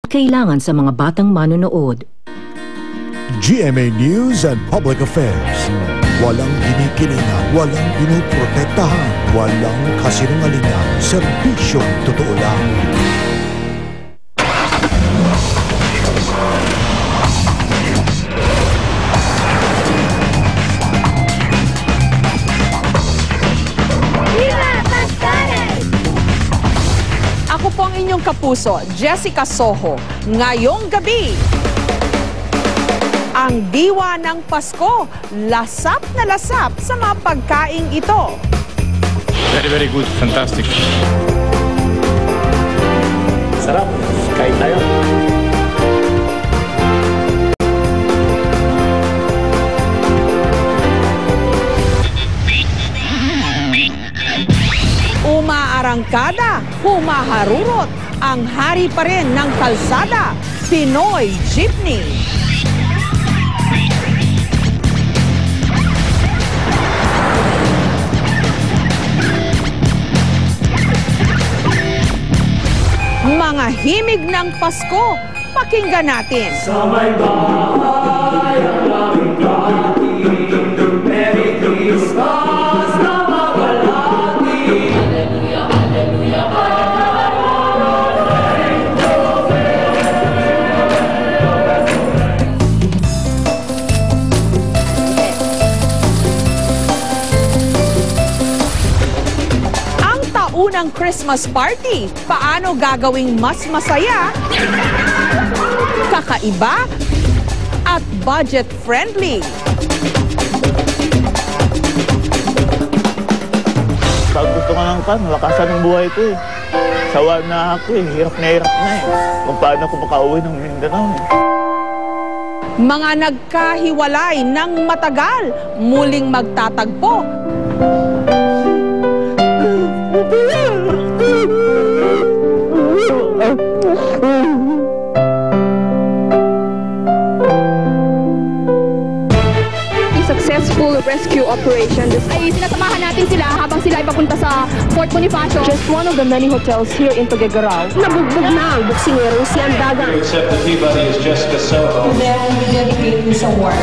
kailangan sa mga batang manonood. GMA News and Public Affairs. Walang kinikilingan, walang pinoprotektahan, walang kasinungalingan, serbisyong totoo lang. Ako po ang inyong kapuso, Jessica Soho. Ngayong gabi, ang diwa ng Pasko, lasap na lasap sa mga pagkaing ito. Very, very good. Fantastic. Sarap. Kain tayo. Umaarangkada, humaharurot, ang hari pa rin ng kalsada, Pinoy Jeepney. Mga himig ng Pasko, pakinggan natin. Sa may bahay ang aming kahati, Merry Christmas na mawalati. Hallelujah, hallelujah, Unang Christmas party, paano gagawing mas masaya, kakaiba, at budget-friendly. Pag gusto ko ng lakasan ng buhay ko eh. Sawa na ako eh. Hirap na eh. Kung paano ako makauwi ng Mindanao eh. Mga nagkahiwalay ng matagal, muling magtatagpo. Successful rescue operation. Ay sinasamahan natin sila habang sila ay papunta sa Fort Bonifacio. Just one of the many hotels here in Tuguegarao. Nabugbog na ang buksingerong si Andagan. Except that Peabody is Jessica Soho. Then we dedicate this award.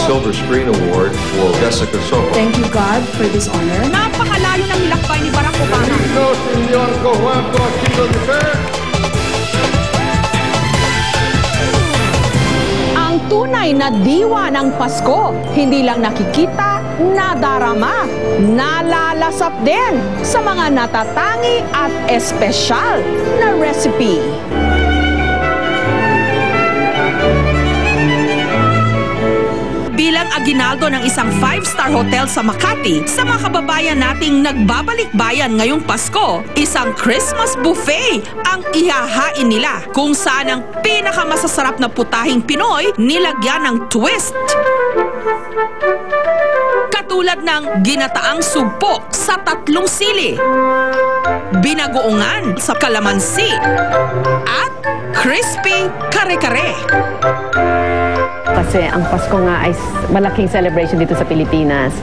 Silver Screen Award for Jessica Soho. Thank you, God, for this honor. Napakalayo ng nilakbay ni Barack Obama. Ang tunay na diwa ng Pasko, hindi lang nakikita, nadarama, nalalasap din sa mga natatangi at espesyal na recipe. Bilang aginaldo ng isang 5-star hotel sa Makati, sa mga kababayan nating nagbabalik-bayan ngayong Pasko, isang Christmas buffet ang ihahain nila kung saan ang pinakamasasarap na putahing Pinoy nilagyan ng twist. Katulad ng ginataang sugpo sa 3 sili, binagoongan sa kalamansi, at crispy kare-kare. Kasi ang Pasko nga ay malaking celebration dito sa Pilipinas.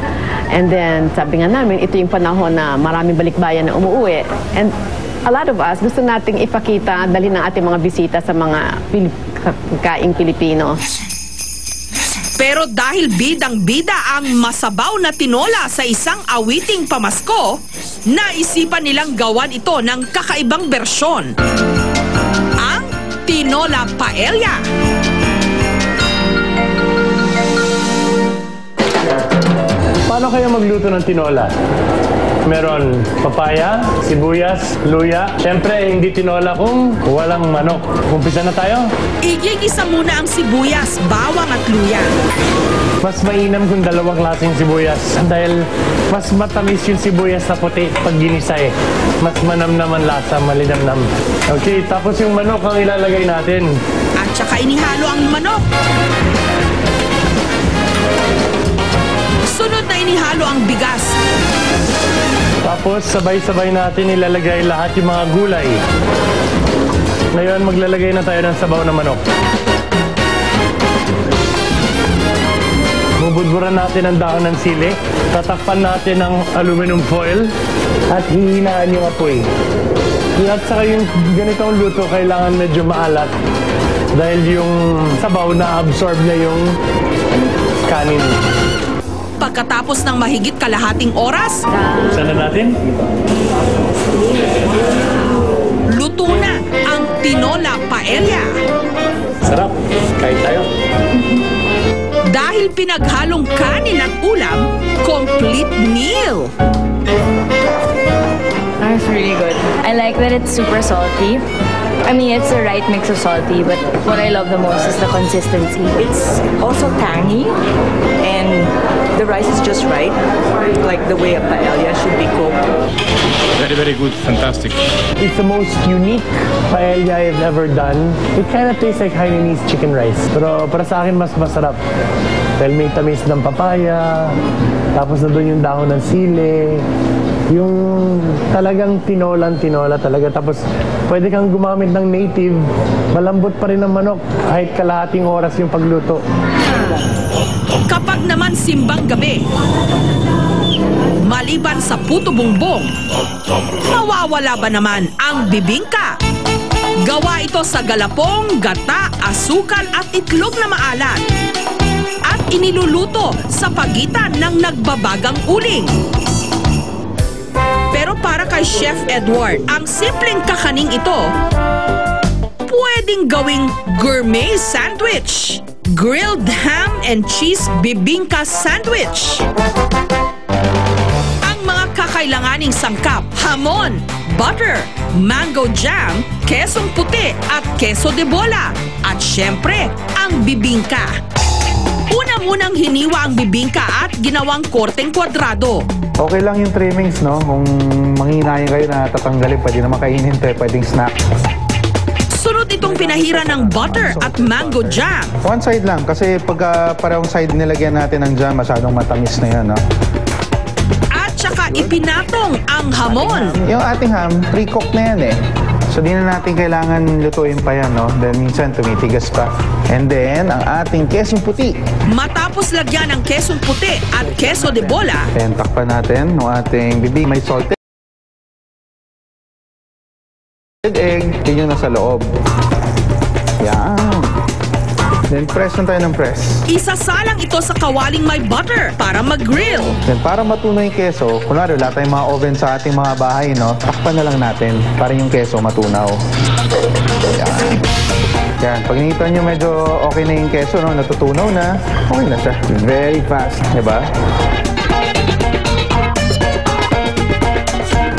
And then, sabi nga namin, ito yung panahon na maraming balikbayan na umuwi. And a lot of us, gusto nating ipakita, dalhin ng ating mga bisita sa mga kaing Pilipino. Pero dahil bidang-bida ang masabaw na tinola sa isang awiting pamasko, naisipan nilang gawan ito ng kakaibang bersyon. Ang Tinola Paella. Paano kayo magluto ng tinola? Meron papaya, sibuyas, luya. Siyempre, hindi tinola kung walang manok. Umpisa na tayo? Igigisa muna ang sibuyas, bawang at luya. Mas mainam kung dalawang klaseng sibuyas dahil mas matamis yung sibuyas na puti pag ginisa eh. Mas manamnaman lasa, malinamnam. Okay, tapos yung manok ang ilalagay natin. At saka inihalo ang manok. Sunod na inihalo ang bigas. Tapos sabay-sabay natin ilalagay lahat yung mga gulay. Ngayon maglalagay na tayo ng sabaw na manok. Bubudburan natin ang dahon ng sili. Tatakpan natin ng aluminum foil at hihinaan yung apoy. At saka yung ganitong luto, kailangan medyo maalat. Dahil yung sabaw na-absorb na yung kanin. Pagkatapos ng mahigit kalahating oras, Sana natin? luto na ang tinola paella. Sarap. Kain tayo. Dahil pinaghalong kanin at ulam, complete meal. It's really good. I like that it's super salty. I mean, it's the right mix of salty, but what I love the most is the consistency. It's also tangy, and the rice is just right, like the way a paella should be cooked. Very, very good. Fantastic. It's the most unique paella I've ever done. It kind of tastes like Hainanese chicken rice. Pero para sa akin, mas masarap. Dahil may tamis ng papaya, tapos na doon yung dahon ng sili, yung talagang tinola talaga. Tapos pwede kang gumamit ng native, malambot pa rin ang manok kahit kalahating oras yung pagluto. Kapag naman simbang gabi, maliban sa puto bumbong, mawawala ba naman ang bibingka? Gawa ito sa galapong, gata, asukal at itlog na maalat. At iniluluto sa pagitan ng nagbabagang uling. Pero para kay Chef Edward, ang simpleng kakaning ito, pwedeng gawing gourmet sandwich. Grilled ham and cheese bibingka sandwich. Ang mga kakailanganing sangkap, hamon, butter, mango jam, kesong puti at keso de bola. At syempre, ang bibingka. Una munang hiniwa ang bibingka at ginawang korteng kwadrado. Okay lang yung trimmings, no? Kung manghinayin kayo na tatanggalin, pwede na makainin ito, pwedeng snack. Sunod itong pinahira ng butter at mango jam. One side lang, kasi pag parehong side nilagyan natin ng jam, masyadong matamis na yan, no? At saka ipinatong ang hamon. Yung ating ham, pre-cooked na yan eh. So di na natin kailangan lutuin pa yan, no? Then minsan tumitigas pa. And then, ang ating kesong puti. Matapos lagyan ng kesong puti at keso de bola, Then takpan natin ng ating bibig. May salted egg. Yun yung nasa loob. Yan. Then press na tayo ng press. isasalang ito sa kawaling may butter para mag-grill. Then para matunaw yung keso, kunwari wala tayong mga oven sa ating mga bahay, no? Takpan na lang natin para yung keso matunaw. Yan. Yan. Pag nakita nyo medyo okay na yung keso, no? Natutunaw na, okay na siya. Very fast, diba?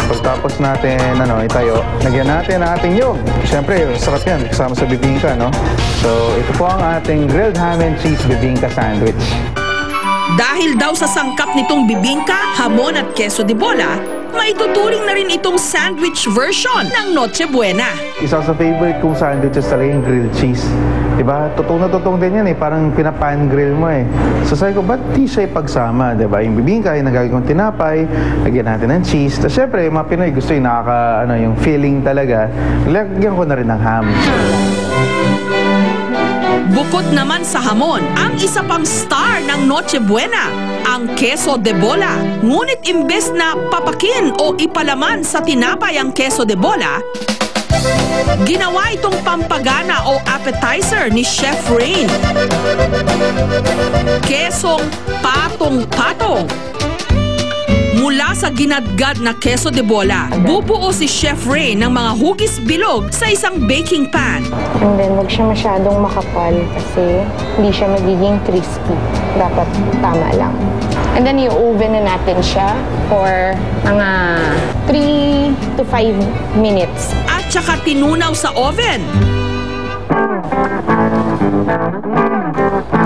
Pagtapos natin, itayo, lagyan natin ang ating yog. Siyempre, sarap yan, kasama sa bibingka, no? So, ito po ang ating grilled ham and cheese bibingka sandwich. Dahil daw sa sangkap nitong bibingka, hamon at keso de bola, maituturing na rin itong sandwich version ng Noche Buena. Isa sa favorite kong sandwiches talaga yung grilled cheese. Diba? Totoo na totoo din yan eh. Parang pinapan grill mo eh. So sabi ko, ba't di siya ipagsama? Diba? Yung bibingka, yung nagagawin kong tinapay, lagyan natin ng cheese. Tapos syempre, yung mga Pinoy gusto yung yung feeling talaga. Lagyan ko na rin ng ham. Bukod naman sa hamon, ang isa pang star ng Noche Buena, ang keso de bola. Ngunit imbes na papakin o ipalaman sa tinapay ang keso de bola, ginawa itong pampagana o appetizer ni Chef Rain. Kesong patong-patong. Mula sa ginadgad na keso de bola, bubuo si Chef Rain ng mga hugis bilog sa isang baking pan. And then, wag siya masyadong makapal kasi hindi siya magiging crispy. Dapat tama lang. And then, i-oven na natin siya for mga 3 to 5 minutes. At saka tinunaw sa oven.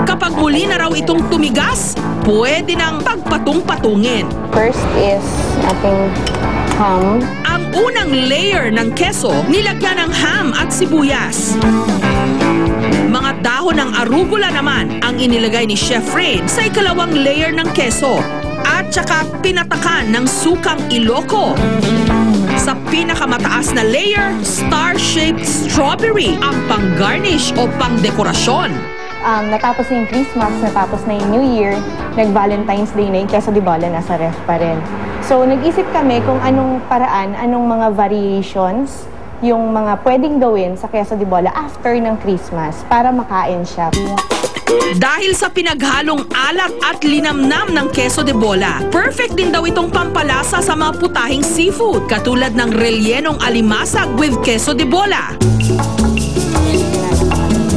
Kapag muli na raw itong tumigas, pwede nang pagpatong-patungin. First is ating ham. Ang unang layer ng keso, nilagyan ng ham at sibuyas. Mga dahon ng arugula naman ang inilagay ni Chef Rain sa ikalawang layer ng keso. At saka pinatakan ng sukang Ilocos. Sa pinakamataas na layer, star-shaped strawberry ang pang-garnish o pang-dekorasyon. natapos na yung Christmas, natapos na yung New Year, nag-Valentine's Day na yung queso de bola nasa ref pa rin. So, nag-isip kami kung anong paraan, anong mga variations yung mga pwedeng gawin sa queso de bola after ng Christmas para makain siya. Dahil sa pinaghalong alat at linamnam ng queso de bola, perfect din daw itong pampalasa sa mga putahing seafood, katulad ng rellenong alimasag with queso de bola.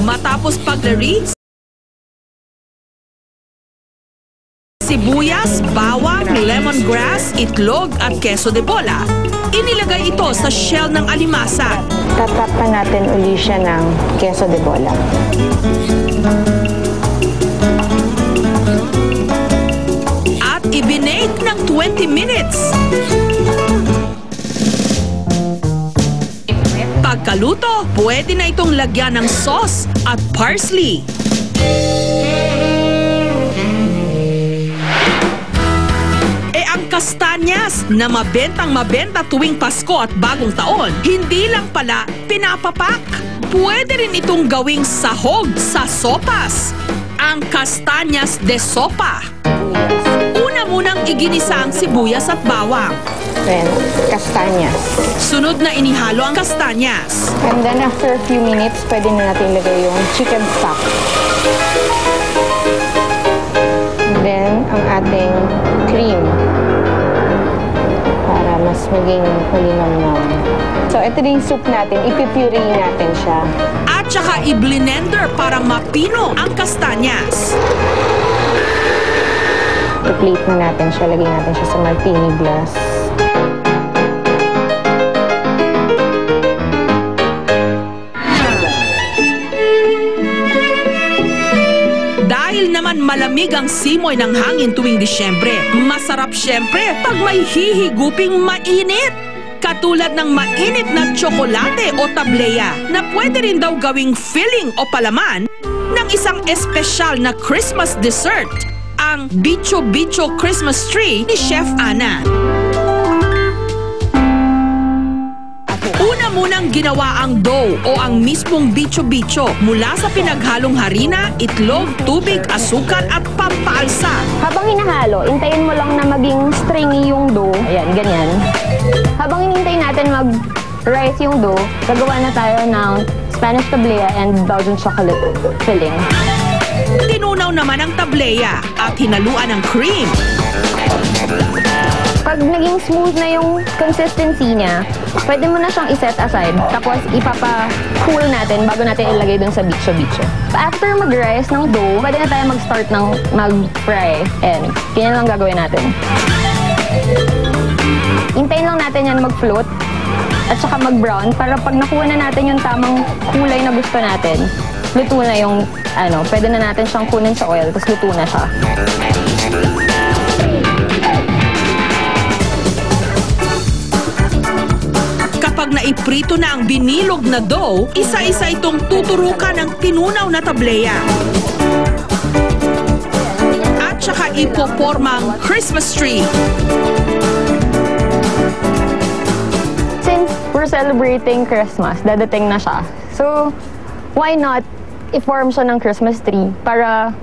Matapos paglari, sibuyas, bawang, lemongrass, itlog at queso de bola. Inilagay ito sa shell ng alimasag. Tatrapan natin uli siya ng queso de bola. At ibinake ng 20 minutes. Pagkaluto, pwede na itong lagyan ng sauce at parsley. Ang kastanyas na mabenta tuwing Pasko at Bagong Taon, hindi lang pala pinapapak. Pwede rin itong gawing sahog sa sopas. Ang kastanyas de sopa. Una munang iginisa ang sibuyas at bawang. Then, kastanyas. Sunod na inihalo ang kastanyas. And then after a few minutes, pwede na natin ilagay yung chicken stock. And then, ang ating cream. Para mas maging malinamnam. So, ito din yung soup natin. Ipipuree natin siya. At saka i-blender para mapino ang kastanyas. I-plate na natin siya. Lagyan natin siya sa martini glass. Dahil naman malamig ang simoy ng hangin tuwing Disyembre, masarap syempre pag may hihiguping mainit. Katulad ng mainit na tsokolate o tableya na pwede rin daw gawing filling o palaman ng isang espesyal na Christmas dessert, ang Bicho Bicho Christmas Tree ni Chef Ana. Una munang ginawa ang dough o ang mismong bicho-bicho mula sa pinaghalong harina, itlog, tubig, asukal at pampaalsa. Habang hinahalo, intayin mo lang na maging stringy yung dough. Ayan, ganyan. Habang hinintay natin mag-rise yung dough, gagawa na tayo ng Spanish tablea and Belgian chocolate filling. Tinunaw naman ang tableya at hinaluan ng cream. Pag naging smooth na yung consistency niya, pwede mo na siyang iset aside. Tapos ipapa-cool natin bago natin ilagay dun sa bicho-bicho. After mag-rise ng dough, pwede na tayo mag-start ng mag-fry. And ganyan lang gagawin natin. Hintayin lang natin yan mag-float at saka mag-brown para pag nakuha na natin yung tamang kulay na gusto natin, luto na yung, pwede na natin siyang kunin sa oil, tapos luto na siya. Kapag naiprito na ang binilog na dough, isa-isa itong tuturukan ng tinunaw na tableya. At saka ipopormang Christmas tree. Since we're celebrating Christmas, dadating na siya. So, why not i-form siya ng Christmas tree para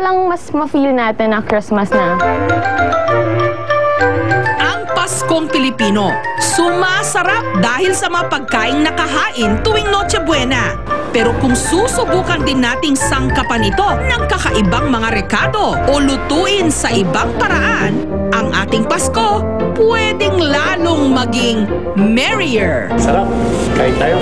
lang mas ma-feel natin na Christmas na. Ang Paskong Pilipino, sumasarap dahil sa mga pagkaing nakahain tuwing Noche Buena. Pero kung susubukan din nating sangkapan ito ng kakaibang mga rekado o lutuin sa ibang paraan, ang ating Pasko pwedeng lalong maging merrier. Sarap. Kain tayo.